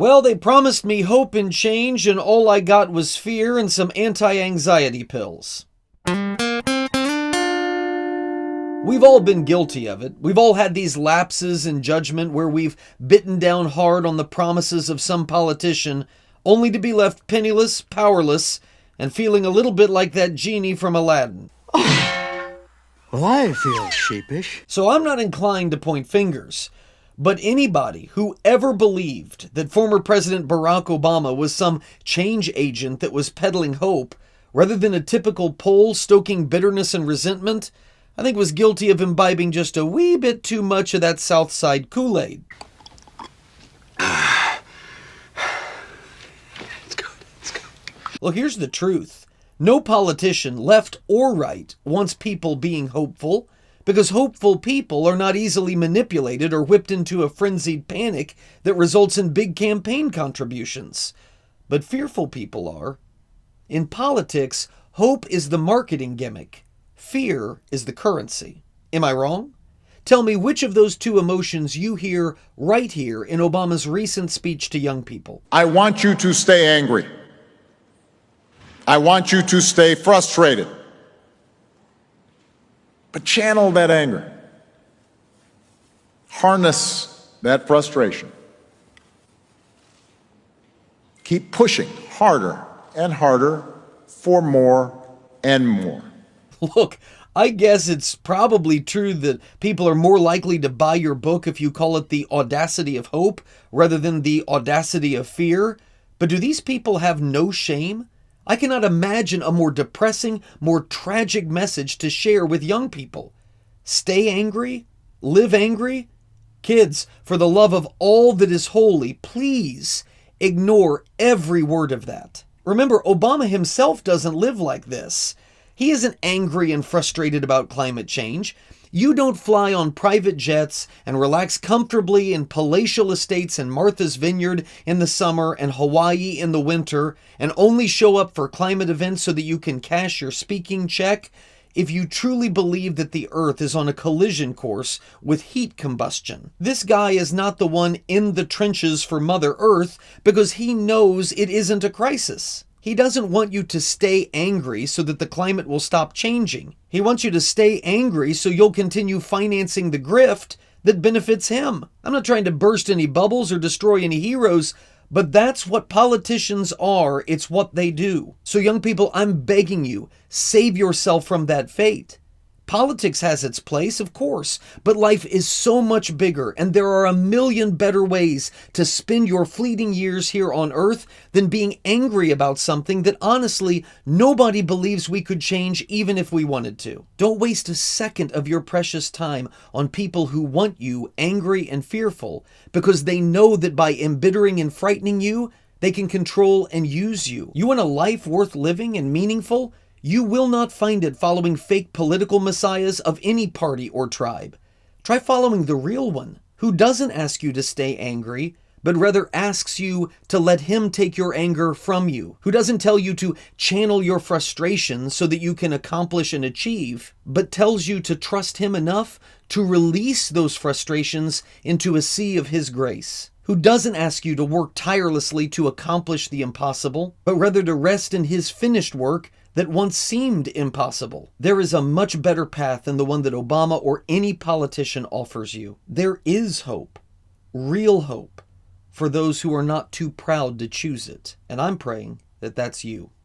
Well, they promised me hope and change, and all I got was fear and some anti-anxiety pills. We've all been guilty of it. We've all had these lapses in judgment where we've bitten down hard on the promises of some politician, only to be left penniless, powerless, and feeling a little bit like that genie from Aladdin. Well, I feel sheepish. So I'm not inclined to point fingers, but anybody who ever believed that former President Barack Obama was some change agent that was peddling hope, rather than a typical Pole stoking bitterness and resentment, I think was guilty of imbibing just a wee bit too much of that South Side Kool-Aid. It's good. Well, here's the truth. No politician, left or right, wants people being hopeful, because hopeful people are not easily manipulated or whipped into a frenzied panic that results in big campaign contributions. But fearful people are. In politics, hope is the marketing gimmick. Fear is the currency. Am I wrong? Tell me which of those two emotions you hear right here in Obama's recent speech to young people. I want you to stay angry. I want you to stay frustrated. But channel that anger. Harness that frustration. Keep pushing harder and harder for more and more. Look, I guess it's probably true that people are more likely to buy your book if you call it The Audacity of Hope rather than The Audacity of Fear. But do these people have no shame? I cannot imagine a more depressing, more tragic message to share with young people. Stay angry? Live angry? Kids, for the love of all that is holy, please ignore every word of that. Remember, Obama himself doesn't live like this. He isn't angry and frustrated about climate change. You don't fly on private jets and relax comfortably in palatial estates in Martha's Vineyard in the summer and Hawaii in the winter and only show up for climate events so that you can cash your speaking check if you truly believe that the Earth is on a collision course with heat combustion. This guy is not the one in the trenches for Mother Earth because he knows it isn't a crisis. He doesn't want you to stay angry so that the climate will stop changing. He wants you to stay angry so you'll continue financing the grift that benefits him. I'm not trying to burst any bubbles or destroy any heroes, but that's what politicians are. It's what they do. So young people, I'm begging you, save yourself from that fate. Politics has its place, of course, but life is so much bigger, and there are a million better ways to spend your fleeting years here on Earth than being angry about something that honestly nobody believes we could change even if we wanted to. Don't waste a second of your precious time on people who want you angry and fearful because they know that by embittering and frightening you, they can control and use you. You want a life worth living and meaningful? You will not find it following fake political messiahs of any party or tribe. Try following the real one, who doesn't ask you to stay angry, but rather asks you to let him take your anger from you, who doesn't tell you to channel your frustration so that you can accomplish and achieve, but tells you to trust him enough to release those frustrations into a sea of his grace, who doesn't ask you to work tirelessly to accomplish the impossible, but rather to rest in his finished work that once seemed impossible. There is a much better path than the one that Obama or any politician offers you. There is hope, real hope, for those who are not too proud to choose it. And I'm praying that that's you.